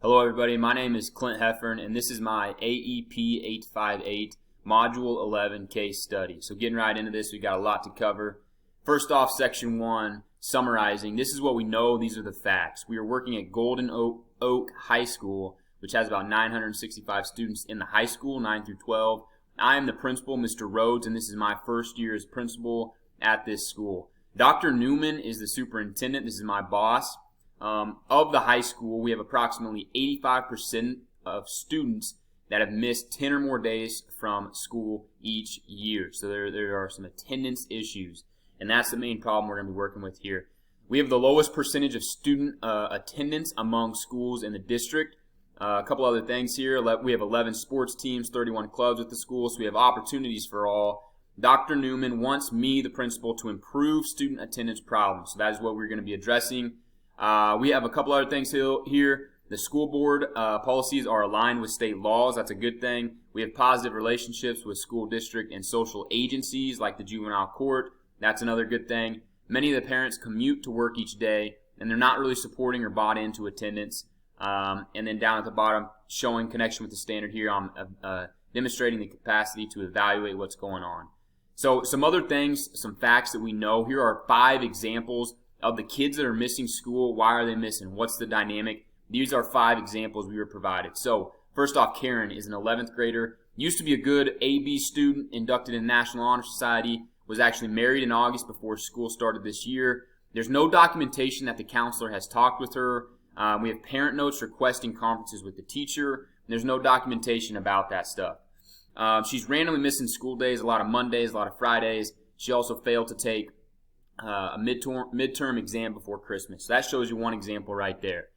Hello everybody, my name is Clint Heffern and this is my AEP 858 Module 11 case study. So getting right into this, we got a lot to cover. First off, Section 1, summarizing. This is what we know, these are the facts. We are working at Golden Oak High School, which has about 965 students in the high school, 9 through 12. I am the principal, Mr. Rhodes, and this is my first year as principal at this school. Dr. Newman is the superintendent, this is my boss. Of the high school, we have approximately 85% of students that have missed 10 or more days from school each year. So there are some attendance issues, and that's the main problem we're going to be working with here. We have the lowest percentage of student attendance among schools in the district. A couple other things here. We have 11 sports teams, 31 clubs at the school, so we have opportunities for all. Dr. Newman wants me, the principal, to improve student attendance problems. So that is what we're going to be addressing. We have a couple other things here. The school board policies are aligned with state laws. That's a good thing. We have positive relationships with school district and social agencies like the juvenile court. That's another good thing. Many of the parents commute to work each day, and they're not really supporting or bought into attendance. And then down at the bottom, showing connection with the standard here, I'm demonstrating the capacity to evaluate what's going on. So some other things, some facts that we know. Here are 5 examples of the kids that are missing school. Why are they missing? What's the dynamic? These are 5 examples we were provided. So first off, Karen is an 11th grader. Used to be a good AB student, inducted in National Honor Society, was actually married in August before school started this year. There's no documentation that the counselor has talked with her. We have parent notes requesting conferences with the teacher. There's no documentation about that stuff. She's randomly missing school days, a lot of Mondays, a lot of Fridays. She also failed to take a midterm exam before Christmas. So that shows you one example right there.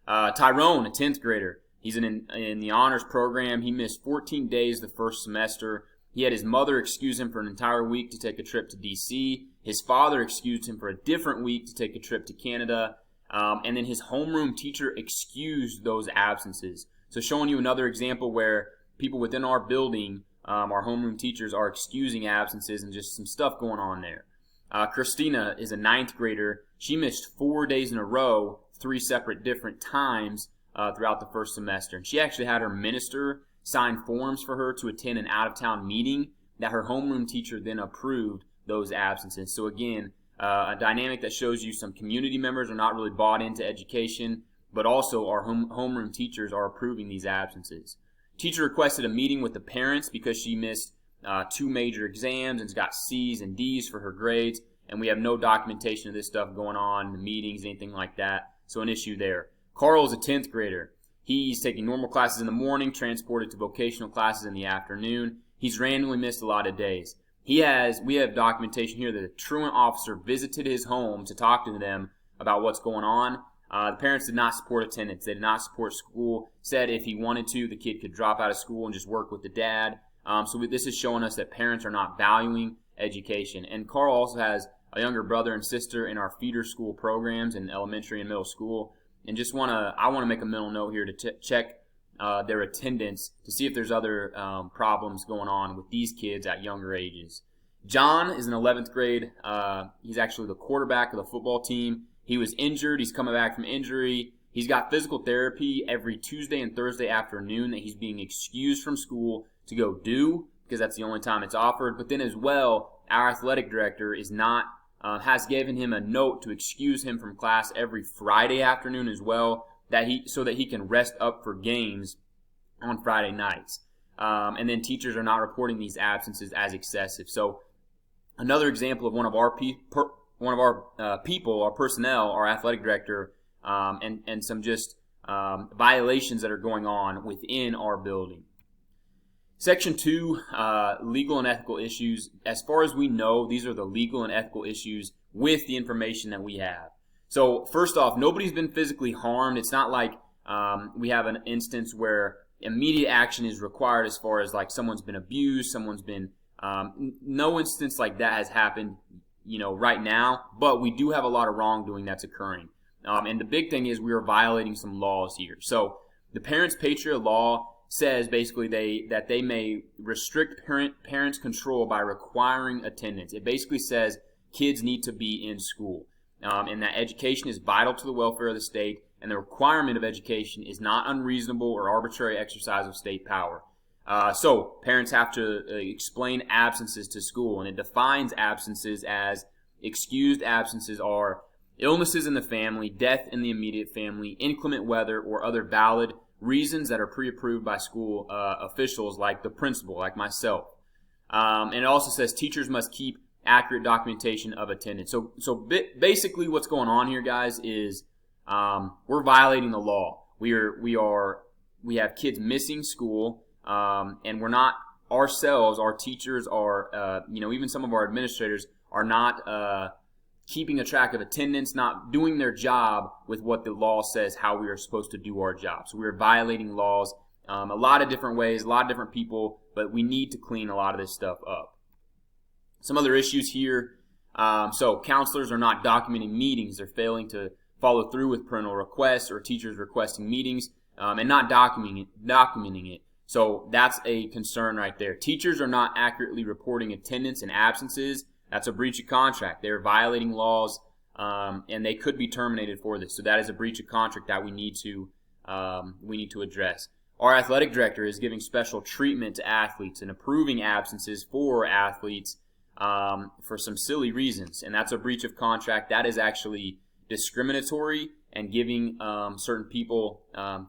Tyrone, a 10th grader. He's in the honors program. He missed 14 days the first semester. He had his mother excuse him for an entire week to take a trip to D.C. His father excused him for a different week to take a trip to Canada. And then his homeroom teacher excused those absences. So showing you another example where people within our building, our homeroom teachers, are excusing absences and just some stuff going on there. Christina is a 9th grader. She missed 4 days in a row, 3 separate different times throughout the first semester. And she actually had her minister sign forms for her to attend an out-of-town meeting that her homeroom teacher then approved those absences. So again, a dynamic that shows you some community members are not really bought into education, but also our homeroom teachers are approving these absences. Teacher requested a meeting with the parents because she missed 2 major exams and got C's and D's for her grades, and we have no documentation of this stuff going on, the meetings, anything like that, so an issue there. Carl is a 10th grader. He's taking normal classes in the morning, transported to vocational classes in the afternoon. He's randomly missed a lot of days. We have documentation here that a truant officer visited his home to talk to them about what's going on. The parents did not support attendance. They did not support school. Said if he wanted to, the kid could drop out of school and just work with the dad. So this is showing us that parents are not valuing education. And Carl also has a younger brother and sister in our feeder school programs in elementary and middle school. And I want to make a mental note here to check their attendance to see if there's other problems going on with these kids at younger ages. John is in 11th grade. He's actually the quarterback of the football team. He was injured. He's coming back from injury. He's got physical therapy every Tuesday and Thursday afternoon that he's being excused from school to go do because that's the only time it's offered. But then as well, our athletic director has given him a note to excuse him from class every Friday afternoon as well, so that he can rest up for games on Friday nights. And then teachers are not reporting these absences as excessive. So another example of one of our people, our personnel, our athletic director, and some just violations that are going on within our building. Section 2, legal and ethical issues. As far as we know, these are the legal and ethical issues with the information that we have. So first off, nobody's been physically harmed. It's not like we have an instance where immediate action is required as far as like someone's been abused, someone's been, no instance like that has happened, right now, but we do have a lot of wrongdoing that's occurring. And the big thing is we are violating some laws here. So the Parents Patriot Law says basically that they may restrict parents' control by requiring attendance. It basically says kids need to be in school, and that education is vital to the welfare of the state, and the requirement of education is not unreasonable or arbitrary exercise of state power. So parents have to explain absences to school, and it defines absences as excused absences are illnesses in the family, death in the immediate family, inclement weather, or other valid reasons that are pre-approved by school officials like the principal, like myself. And it also says teachers must keep accurate documentation of attendance. So basically what's going on here, guys, is we're violating the law. We have kids missing school, and we're not ourselves, our teachers are, even some of our administrators are not keeping a track of attendance, not doing their job with what the law says how we are supposed to do our job. So we're violating laws a lot of different ways, a lot of different people, but we need to clean a lot of this stuff up. Some other issues here. So counselors are not documenting meetings. They're failing to follow through with parental requests or teachers requesting meetings and not documenting it. So that's a concern right there. Teachers are not accurately reporting attendance and absences. That's a breach of contract. They're violating laws, and they could be terminated for this. So that is a breach of contract that we need to address. Our athletic director is giving special treatment to athletes and approving absences for athletes for some silly reasons, and that's a breach of contract. That is actually discriminatory and giving certain people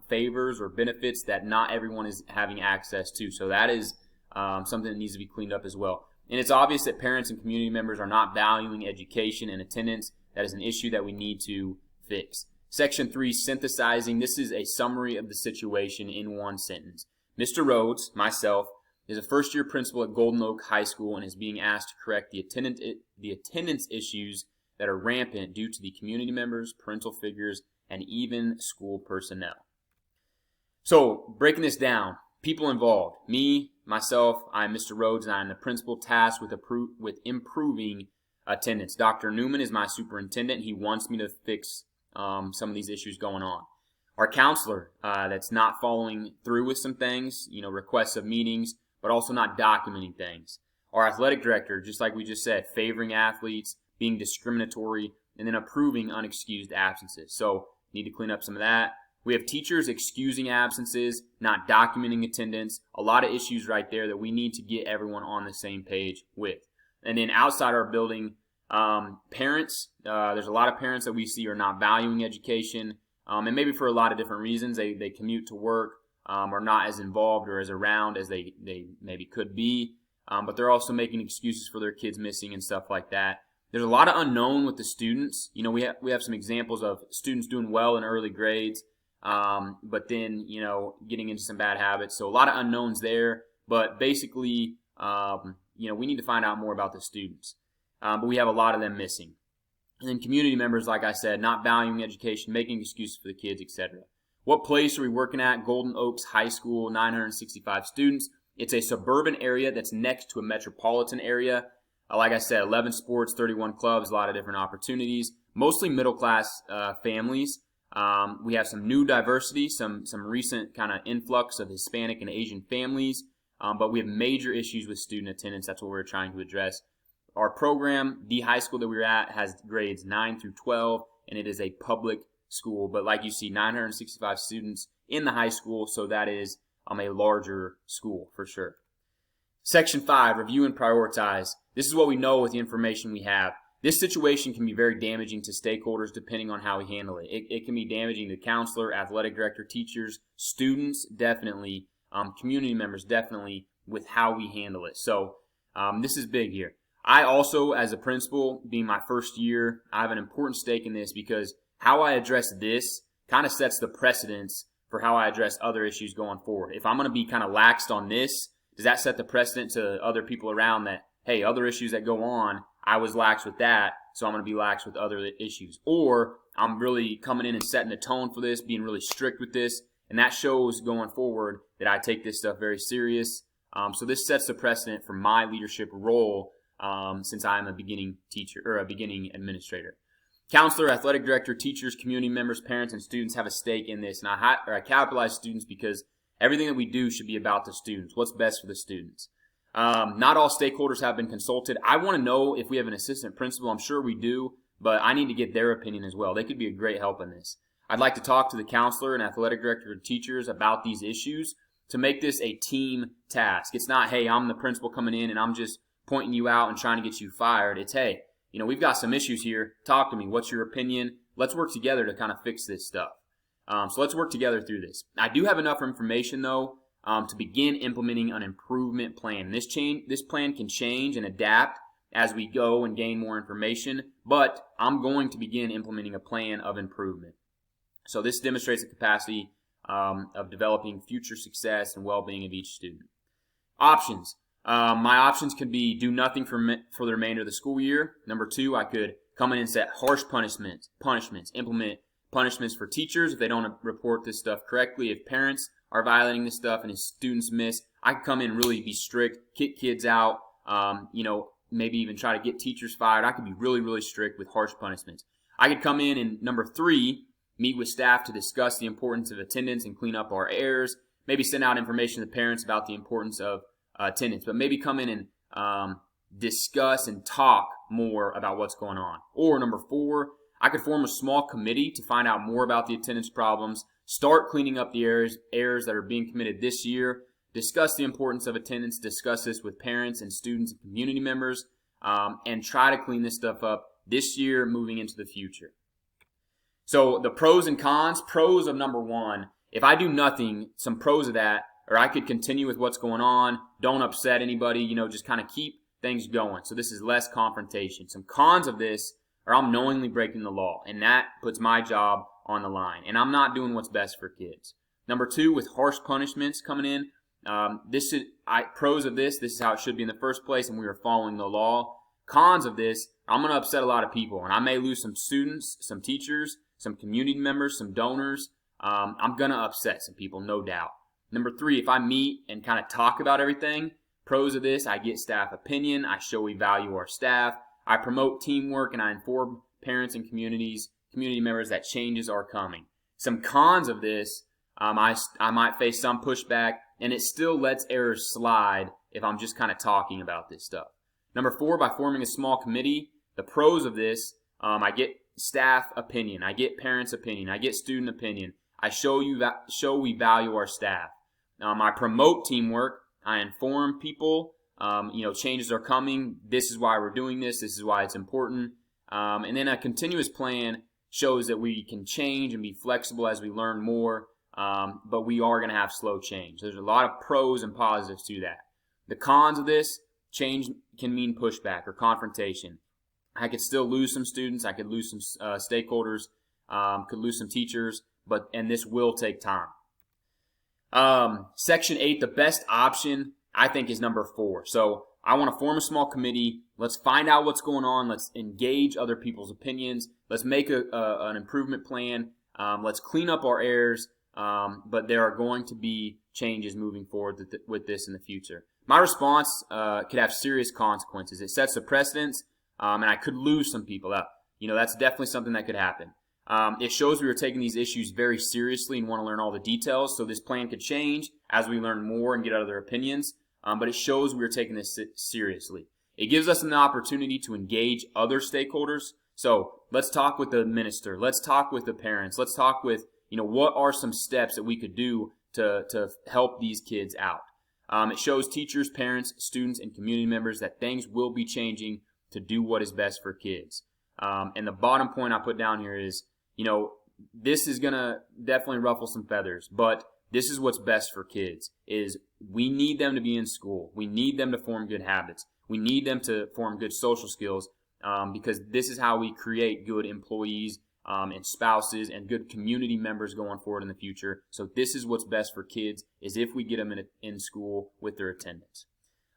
favors or benefits that not everyone is having access to. So that is something that needs to be cleaned up as well. And it's obvious that parents and community members are not valuing education and attendance. That is an issue that we need to fix. Section 3, synthesizing. This is a summary of the situation in one sentence. Mr. Rhodes, myself, is a first-year principal at Golden Oak High School and is being asked to correct the attendance issues that are rampant due to the community members, parental figures, and even school personnel. So, breaking this down, people involved. Me, myself, I'm Mr. Rhodes, and I'm the principal tasked with improving attendance. Dr. Newman is my superintendent. He wants me to fix some of these issues going on. Our counselor that's not following through with some things, requests of meetings, but also not documenting things. Our athletic director, just like we just said, favoring athletes, being discriminatory, and then approving unexcused absences. So, need to clean up some of that. We have teachers excusing absences, not documenting attendance. A lot of issues right there that we need to get everyone on the same page with. And then outside our building, parents, there's a lot of parents that we see are not valuing education, and maybe for a lot of different reasons. They commute to work, are not as involved or as around as they maybe could be, but they're also making excuses for their kids missing and stuff like that. There's a lot of unknown with the students. We have some examples of students doing well in early grades, but then, getting into some bad habits. So a lot of unknowns there, but basically, we need to find out more about the students. But we have a lot of them missing. And then community members, like I said, not valuing education, making excuses for the kids, etc. What place are we working at? Golden Oaks High School, 965 students. It's a suburban area that's next to a metropolitan area. Like I said, 11 sports, 31 clubs, a lot of different opportunities. Mostly middle-class families. We have some new diversity, some recent kind of influx of Hispanic and Asian families. But we have major issues with student attendance. That's what we're trying to address. Our program, the high school that we're at, has grades 9 through 12, and it is a public school. But like you see, 965 students in the high school, so that is a larger school for sure. Section 5, review and prioritize. This is what we know with the information we have. This situation can be very damaging to stakeholders depending on how we handle it. It can be damaging to counselor, athletic director, teachers, students, definitely, community members, definitely, with how we handle it. So this is big here. I also, as a principal, being my first year, I have an important stake in this because how I address this kind of sets the precedence for how I address other issues going forward. If I'm going to be kind of laxed on this, does that set the precedent to other people around that, hey, other issues that go on, I was lax with that, so I'm going to be lax with other issues? Or I'm really coming in and setting the tone for this, being really strict with this, and that shows going forward that I take this stuff very serious. So this sets the precedent for my leadership role since I'm a beginning teacher or a beginning administrator. Counselor, athletic director, teachers, community members, parents, and students have a stake in this. And I capitalize students because everything that we do should be about the students. What's best for the students? Not all stakeholders have been consulted. I want to know if we have an assistant principal. I'm sure we do, but I need to get their opinion as well. They could be a great help in this. I'd like to talk to the counselor and athletic director and teachers about these issues to make this a team task. It's not, hey, I'm the principal coming in and I'm just pointing you out and trying to get you fired. It's, hey, we've got some issues here. Talk to me. What's your opinion? Let's work together to kind of fix this stuff. So let's work together through this. I do have enough information, though, to begin implementing an improvement plan. This plan can change and adapt as we go and gain more information, but I'm going to begin implementing a plan of improvement. So this demonstrates the capacity of developing future success and well-being of each student. Options. My options could be do nothing for the remainder of the school year. Number 2, I could come in and set harsh punishments, implement punishments for teachers if they don't report this stuff correctly. If parents are violating this stuff and if students miss, I could come in and really be strict, kick kids out, maybe even try to get teachers fired. I could be really, really strict with harsh punishments. I could come in and, number 3, meet with staff to discuss the importance of attendance and clean up our errors. Maybe send out information to parents about the importance of attendance, but maybe come in and discuss and talk more about what's going on. Or number 4, I could form a small committee to find out more about the attendance problems, start cleaning up the errors that are being committed this year, discuss the importance of attendance, discuss this with parents and students and community members, and try to clean this stuff up this year moving into the future. So the pros and cons. Pros of number 1, if I do nothing, some pros of that, or I could continue with what's going on, don't upset anybody, just kind of keep things going. So this is less confrontation. Some cons of this are I'm knowingly breaking the law, and that puts my job on the line, and I'm not doing what's best for kids. Number 2, with harsh punishments coming in, pros of this is how it should be in the first place, and we are following the law. Cons of this, I'm going to upset a lot of people, and I may lose some students, some teachers, some community members, some donors. I'm going to upset some people, no doubt. Number 3, if I meet and kind of talk about everything, pros of this, I get staff opinion, I show we value our staff, I promote teamwork, and I inform parents and community members that changes are coming. Some cons of this, I might face some pushback, and it still lets errors slide if I'm just kind of talking about this stuff. Number 4, by forming a small committee, the pros of this, I get staff opinion, I get parents' opinion, I get student opinion. I show we value our staff. I promote teamwork. I inform people. Changes are coming. This is why we're doing this. This is why it's important. And then a continuous plan shows that we can change and be flexible as we learn more. But we are going to have slow change. There's a lot of pros and positives to that. The cons of this, change can mean pushback or confrontation. I could still lose some students. I could lose some stakeholders. Could lose some teachers. And this will take time. Section 8, the best option, I think, is number 4. So I want to form a small committee. Let's find out what's going on. Let's engage other people's opinions. Let's make an improvement plan. Let's clean up our errors. But there are going to be changes moving forward with this in the future. My response could have serious consequences. It sets a precedence, and I could lose some people. That's definitely something that could happen. It shows we are taking these issues very seriously and want to learn all the details. So this plan could change as we learn more and get other opinions. But it shows we are taking this seriously. It gives us an opportunity to engage other stakeholders. So let's talk with the minister. Let's talk with the parents. Let's talk with, what are some steps that we could do to help these kids out. It shows teachers, parents, students, and community members that things will be changing to do what is best for kids. And the bottom point I put down here is, this is going to definitely ruffle some feathers, but this is what's best for kids, is we need them to be in school. We need them to form good habits. We need them to form good social skills because this is how we create good employees and spouses and good community members going forward in the future. So this is what's best for kids, is if we get them in school with their attendance.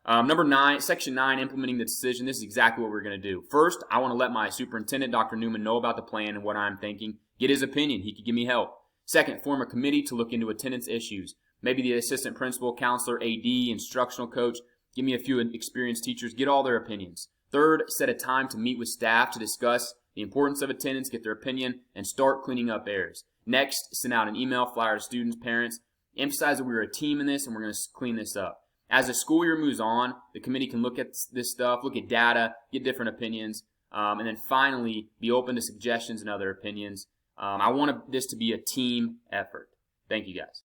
Number 9, Section 9, implementing the decision. This is exactly what we're going to do. First, I want to let my superintendent, Dr. Newman, know about the plan and what I'm thinking. Get his opinion. He could give me help. Second, form a committee to look into attendance issues. Maybe the assistant principal, counselor, AD, instructional coach. Give me a few experienced teachers. Get all their opinions. Third, set a time to meet with staff to discuss the importance of attendance, get their opinion, and start cleaning up errors. Next, send out an email flyer to students, parents. Emphasize that we're a team in this and we're going to clean this up. As the school year moves on, the committee can look at this stuff, look at data, get different opinions, and then finally be open to suggestions and other opinions. I want this to be a team effort. Thank you, guys.